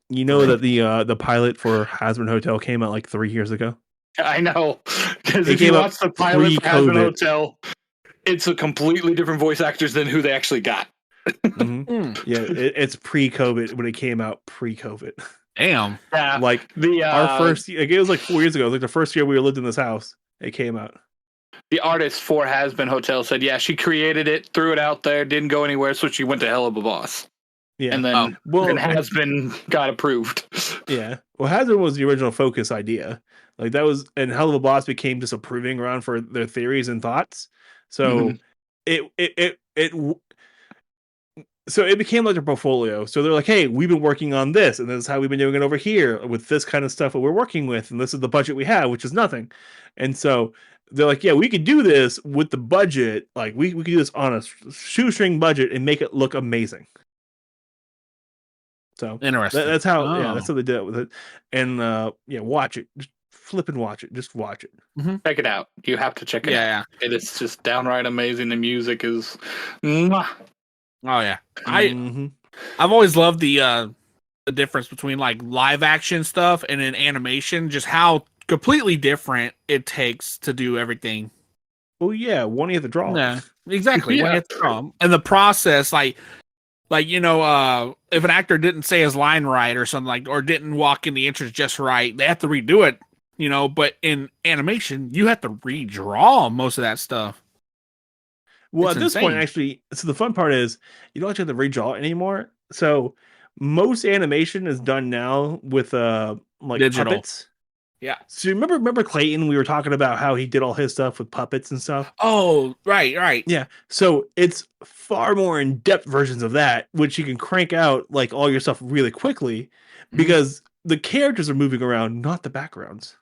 You know that the pilot for Hazbin Hotel came out like 3 years ago? I know. Because if you watch the pilot for Hazbin Hotel, it's a completely different voice actors than who they actually got. Mm-hmm. Yeah, it's pre-COVID when it came out. Pre-COVID. Damn. Yeah. Like our first, it was like 4 years ago. It was like the first year we lived in this house. It came out. The artist for Hazbin Hotel said, "Yeah, she created it, threw it out there, didn't go anywhere, so she went to Hell of a Boss." Yeah, and then and Hazbin got approved. Yeah, well, Hazbin was the original Focus idea. Like that was, and Hell of a Boss became just a proving ground for their theories and thoughts. So So it became like a portfolio. So they're like, "Hey, we've been working on this, and this is how we've been doing it over here with this kind of stuff that we're working with, and this is the budget we have, which is nothing." And so they're like, "Yeah, we could do this with the budget. Like we could do this on a shoestring budget and make it look amazing." So interesting. That's how that's how they did it with it. And watch it. Just flip and watch it. Just watch it. Mm-hmm. Check it out. You have to check it out. Yeah. It is just downright amazing. The music is mwah. Oh yeah, I've always loved the difference between like live action stuff and in animation, just how completely different it takes to do everything. Oh yeah, one you have to draw. Yeah, exactly. One you have to draw, and the process, like if an actor didn't say his line right or something or didn't walk in the entrance just right, they have to redo it. But in animation, you have to redraw most of that stuff. Well, at this point, actually, so the fun part is you don't actually have to redraw it anymore. So most animation is done now with digital puppets. Yeah. So remember Clayton? We were talking about how he did all his stuff with puppets and stuff. Oh, right. Yeah. So it's far more in-depth versions of that, which you can crank out like all your stuff really quickly because the characters are moving around, not the backgrounds.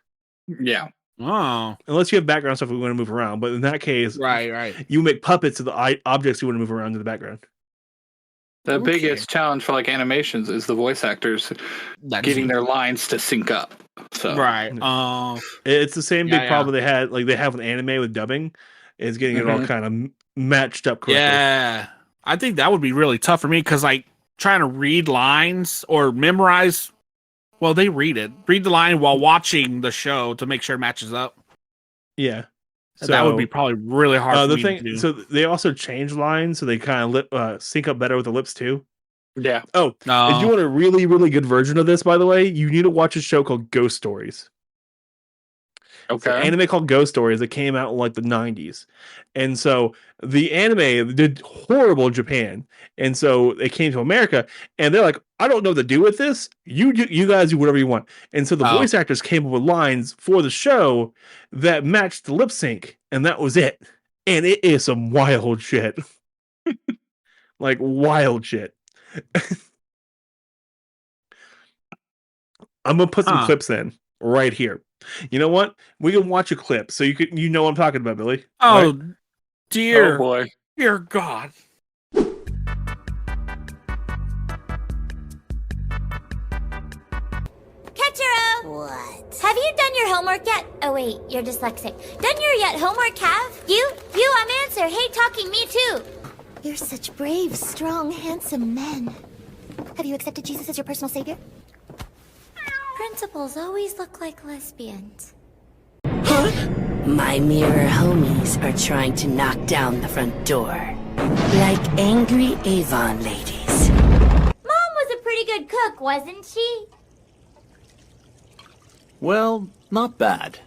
Yeah. Oh, unless you have background stuff we want to move around, but in that case, right, you make puppets of the objects you want to move around in the background. The biggest challenge for like animations is the voice actors getting their lines to sync up. So right, it's the same big problem they have with anime with dubbing, is getting it all kind of matched up correctly. Yeah, I think that would be really tough for me because like trying to read lines or memorize. Well, they read the line while watching the show to make sure it matches up. Yeah. So that would be probably really hard for me to do. So they also change lines so they kind of sync up better with the lips too. Yeah. Oh, if No. you want a really, really good version of this, by the way, you need to watch a show called Ghost Stories. It's an Okay. anime called Ghost Stories that came out in like the 90s. And so the anime did horrible in Japan. And so it came to America and they're like, I don't know what to do with this. You guys do whatever you want. And so the voice actors came up with lines for the show that matched the lip sync. And that was it. And it is some wild shit. Like wild shit. I'm gonna put some clips in right here. You know what? We can watch a clip so you know what I'm talking about, Billy. Oh, right? dear. Oh boy. Dear God. Ketchero! What? Have you done your homework yet? Oh wait, you're dyslexic. Done your yet homework, Cav? You, I'm Answer. Hey, talking, me too. You're such brave, strong, handsome men. Have you accepted Jesus as your personal savior? Principals always look like lesbians. My mirror homies are trying to knock down the front door. Like angry Avon ladies. Mom was a pretty good cook, wasn't she? Well, not bad.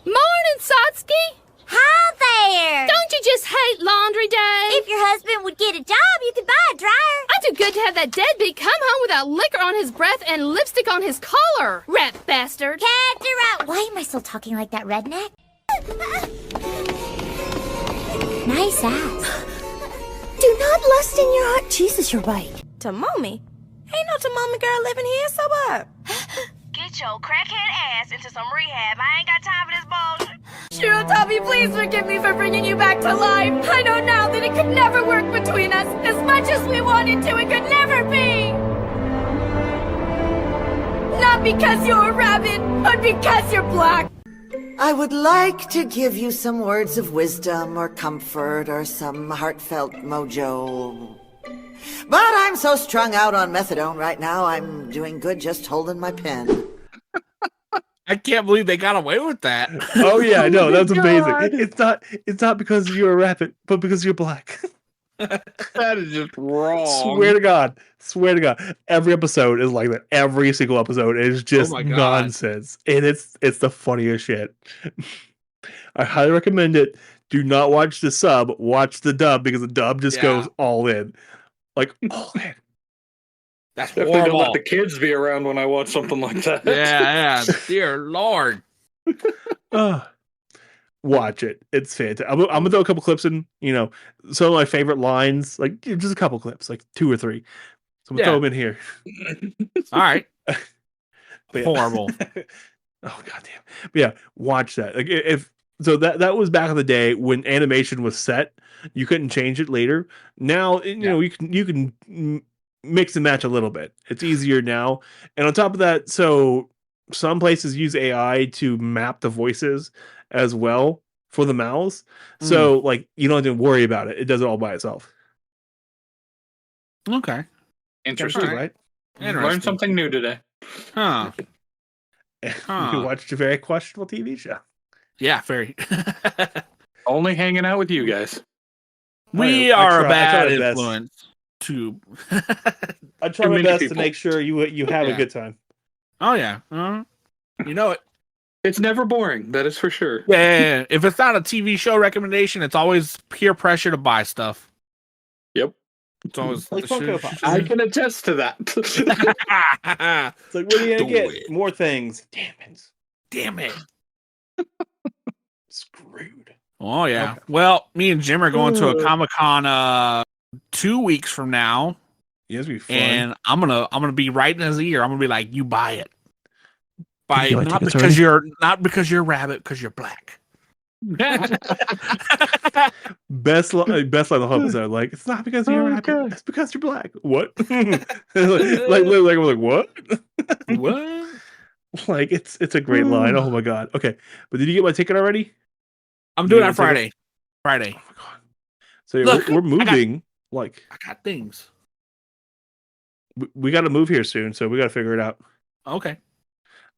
Morning, Satsuki! Hi there! Don't you just hate laundry day? If your husband would get a job, you could buy a dryer. I'm too good to have that deadbeat come home without liquor on his breath and lipstick on his collar. Rat bastard. Catch Why am I still talking like that, redneck? Nice ass. Do not lust in your heart. Jesus, you're right. To mommy? Ain't no to mommy girl living here, so what? Get your crackhead ass into some rehab. I ain't got time for this bullshit. Shirotami, please forgive me for bringing you back to life. I know now that it could never work between us. As much as we wanted to, it could never be. Not because you're a rabbit, but because you're black. I would like to give you some words of wisdom or comfort or some heartfelt mojo. But I'm so strung out on methadone right now, I'm doing good just holding my pen. I can't believe they got away with that. Oh yeah, I know, that's amazing. It's not because you're a rabbit, but because you're black. That is just wrong. Swear to God. Every episode is like that. Every single episode is just nonsense. And it's the funniest shit. I highly recommend it. Do not watch the sub, watch the dub, because the dub just goes all in. Like, all in. That's Definitely don't let the kids be around when I watch something like that. Yeah. Dear Lord. Watch it. It's fantastic. I'm gonna throw a couple clips in, some of my favorite lines, like just a couple clips, like 2 or 3. So I'm gonna throw them in here. All right. Horrible. Oh goddamn. But yeah, watch that. Like that was back in the day when animation was set. You couldn't change it later. Now, you can mix and match a little bit. It's easier now. And on top of that, so some places use AI to map the voices as well for the mouths. So like you don't have to worry about it. It does it all by itself. Okay. Interesting, right? Learned something new today. Huh. You watched a very questionable TV show. Yeah, very. Only hanging out with you guys. We are a bad influence. I try my best to make sure you have a good time. Oh yeah, you know it. It's never boring. That is for sure. Yeah. If it's not a TV show recommendation, it's always peer pressure to buy stuff. Yep. It's always like Funko Pop. I can attest to that. It's like, what are you gonna get? More things. Damn it. Screwed. Oh yeah. Okay. Well, me and Jim are going to a Comic-Con 2 weeks from now. Yes, be fun. And I'm gonna be right in his ear. I'm gonna be like, you buy it. Buy it, not because you're a rabbit, because you're black. best line of the whole episode. Like, it's not because you're a rabbit, it's because you're black. What? like what? What? Like it's a great line. Oh my god. Okay, but did you get my ticket already? I'm doing it on Friday. Friday. Oh my god. So look, we're moving. I got things. We got to move here soon, so we got to figure it out. Okay.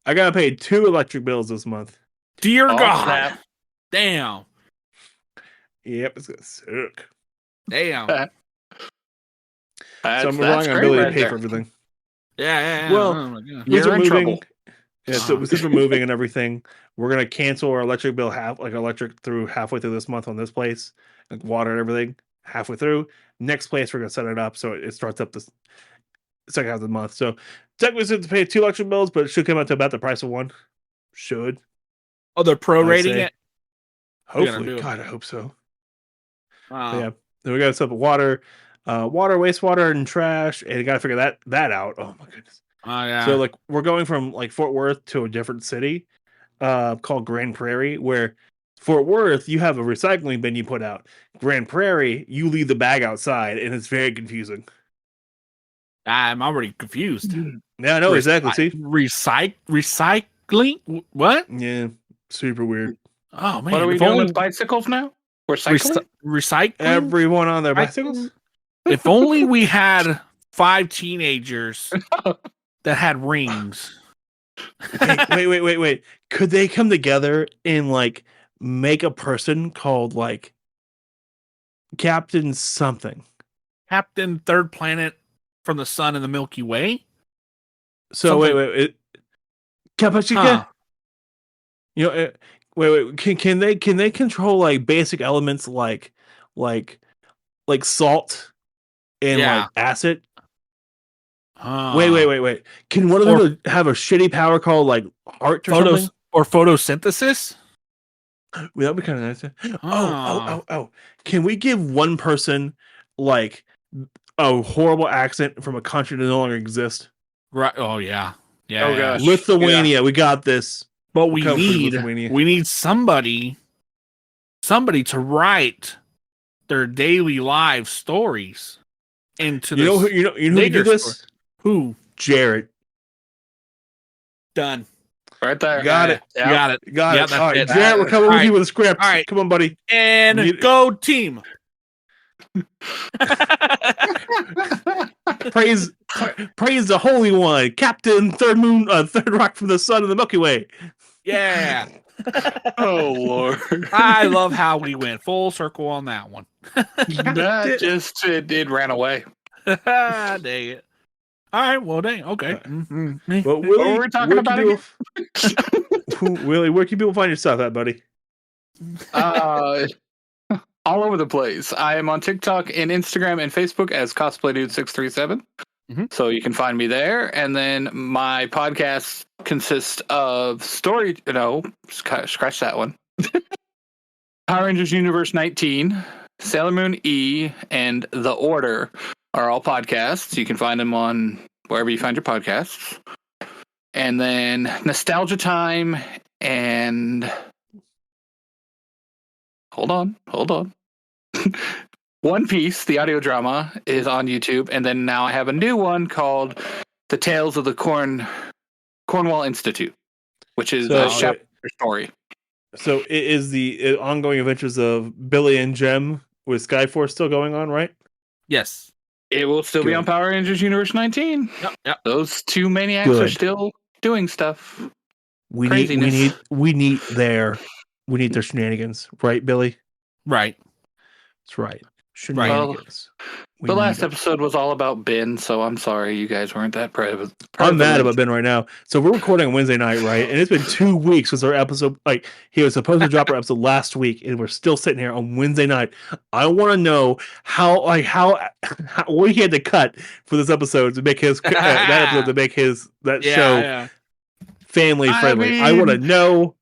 I got to pay 2 electric bills this month. Dear God. Snap. Damn. Yep, it's gonna suck. Damn. So I'm relying on Billy to pay for everything. Yeah. Well, you're in trouble. Yeah, so since we're moving and everything, we're gonna cancel our electric bill halfway through this month on this place, like water and everything halfway through. Next place we're gonna set it up so it starts up the second half of the month. So technically, we have to pay 2 electric bills, but it should come out to about the price of one. Should. Oh, they're prorating it. Hopefully, God, I hope so. Yeah, then we got to set up water, wastewater, and trash, and you got to figure that out. Oh my goodness. Oh yeah. So like we're going from like Fort Worth to a different city, called Grand Prairie, where Fort Worth you have a recycling bin you put out. Grand Prairie you leave the bag outside, and it's very confusing. I'm already confused. Yeah, I know exactly. See, recycling. What? Yeah, super weird. Oh man, what are we doing with bicycles now? We're recycling everyone on their bicycles. If only we had 5 teenagers that had rings. Hey, wait. Could they come together and like make a person called like Captain something? Captain Third Planet from the Sun and the Milky Way? So wait. Capachika? You know, wait. Can they control like basic elements like salt and like acid? Wait. Can one of them have a shitty power called like heart or something? Or photosynthesis? Well, that'd be kind of nice. Oh. Can we give one person like a horrible accent from a country that no longer exists? Right. Oh yeah. Yeah. Oh gosh. Lithuania, we got this. But we need somebody to write their daily life stories into you know who who do this? Story. Who? Jared. Done. Right there. Got it. Got it. All right, Jared, we're coming with you with a script. All right, come on, buddy. And go team. praise the Holy One, Captain Third Rock from the Sun and the Milky Way. Yeah. Oh Lord. I love how we went full circle on that one. That just it ran away. Dang it. All right, well, dang. Okay. Mm-hmm. Well, Willy, what were we talking about again? Willy, where can people find your stuff at, buddy? All over the place. I am on TikTok and Instagram and Facebook as CosplayDude637. Mm-hmm. So you can find me there. And then my podcast consists of scratch that one. Power Rangers Universe 19, Sailor Moon E, and The Order are all podcasts. You can find them on wherever you find your podcasts. And then Nostalgia Time and Hold on. One Piece, the audio drama, is on YouTube, and then now I have a new one called The Tales of the Cornwall Institute, which is a chapter story. So is the ongoing adventures of Billy and Jem with Skyforce still going on, right? Yes. It will still be on Power Rangers Universe 19. Yep. Those two maniacs are still doing stuff. We need their shenanigans, right, Billy? Right. That's right. Shenanigans. The last episode was all about Ben, so I'm sorry you guys weren't that proud. I'm mad about Ben right now. So we're recording on Wednesday night, right? And it's been 2 weeks since our episode. Like, he was supposed to drop our episode last week, and we're still sitting here on Wednesday night. I want to know how what he had to cut for this episode to make his that episode to make show family friendly. I want to know.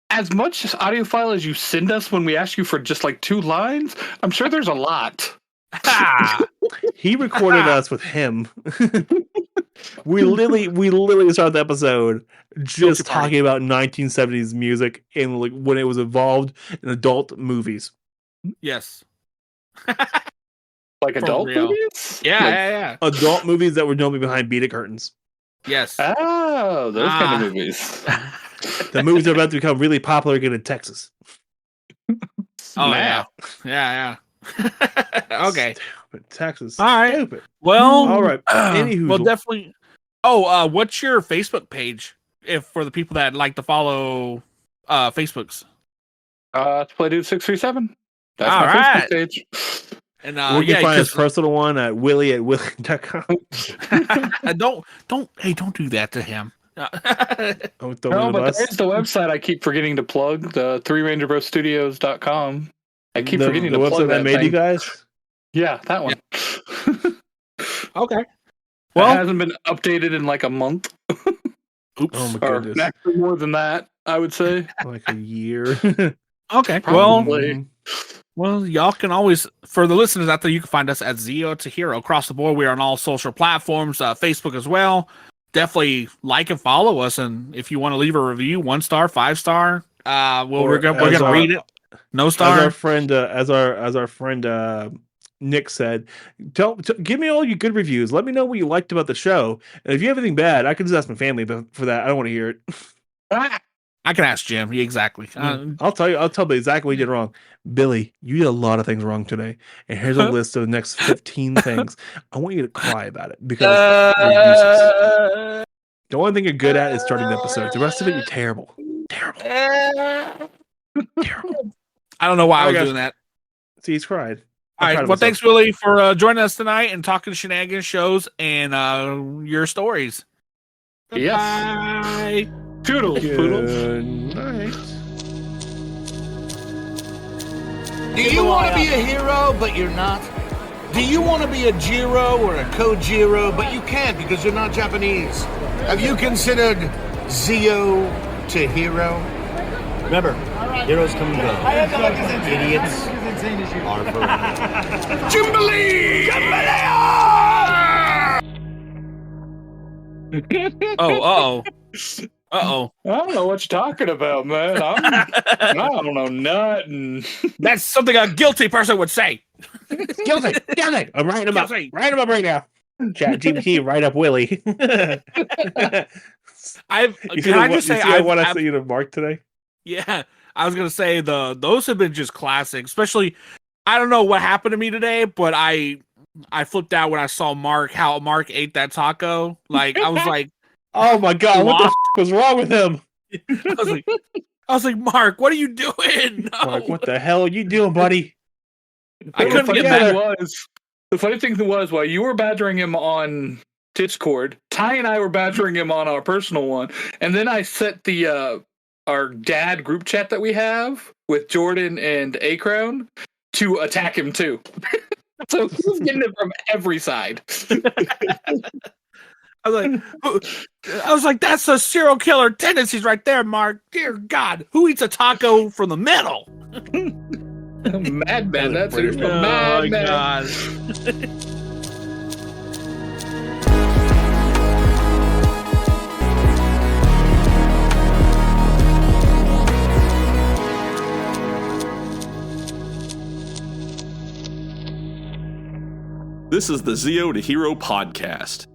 As much audio file as you send us when we ask you for just like 2 lines, I'm sure there's a lot. He recorded us with him. we literally started the episode just talking about 1970s music and like when it was involved in adult movies. Yes. Like adult movies? Yeah. Adult movies that were normally behind beaded curtains. Yes. Oh, those kind of movies. The movies are about to become really popular again in Texas. Oh, yeah. Okay. Stupid Texas. All right. Stupid. Well, all right. Well, definitely. Oh, what's your Facebook page for the people that like to follow Facebooks? It's PlayDude637. That's all my right. Facebook page. And we can find his personal one at willy@willy.com. Don't do that to him. No, but there's the website I keep forgetting to plug, the 3rangerbrosstudios.com. I keep forgetting to plug that made you guys? Yeah, that one. Okay. Well, it hasn't been updated in like a month. Oops. Oh my goodness. Actually more than that, I would say. Like a year. Okay. Probably. Well, y'all can always, for the listeners out there, you can find us at Zero to Hero across the board. We are on all social platforms, Facebook as well. Definitely like and follow us, and if you want to leave a review, 1 star, 5 star, we're gonna read it. No star. As our friend Nick said, give me all your good reviews. Let me know what you liked about the show, and if you have anything bad, I can just ask my family. But for that, I don't want to hear it. I can ask Jim. Yeah, exactly. I'll tell you exactly what you did wrong. Billy, you did a lot of things wrong today. And here's a list of the next 15 things. I want you to cry about it because you're useless. The only thing you're good at is starting the episode. The rest of it, you're terrible. Terrible. Terrible. I don't know why I was doing that. See, he's cried. All right. Well, thanks, Willy, for joining us tonight and talking shenanigans shows and your stories. Yes. Bye. Toodles, poodles. Good night. Do you want to be a hero, but you're not? Do you want to be a Jiro or a Kojiro, but you can't because you're not Japanese? Have you considered Zio to Hero? Remember, heroes come and go. Idiots are forever. Jimbalee! Oh. Uh-oh. I don't know what you're talking about, man. I don't know nothing. That's something a guilty person would say. Guilty. I'm writing him up. Write him up right now. Chat GPT, write up Willy. Can I just say I want to see you to Mark today? Yeah. I was gonna say those have been just classic. Especially, I don't know what happened to me today, but I flipped out when I saw how Mark ate that taco. Like I was like, oh my god, what the was wrong with him? I was like, Mark, what are you doing? No. Mark, what the hell are you doing, buddy? I couldn't get back. The funny thing was, while you were badgering him on Discord, Ty and I were badgering him on our personal one, and then I set the our dad group chat that we have with Jordan and A-Crown to attack him too. So he was getting it from every side. I was like, that's a serial killer tendencies right there, Mark. Dear God, who eats a taco from the middle? Madman, that's it. Madman. God. This is the Zio to Hero podcast.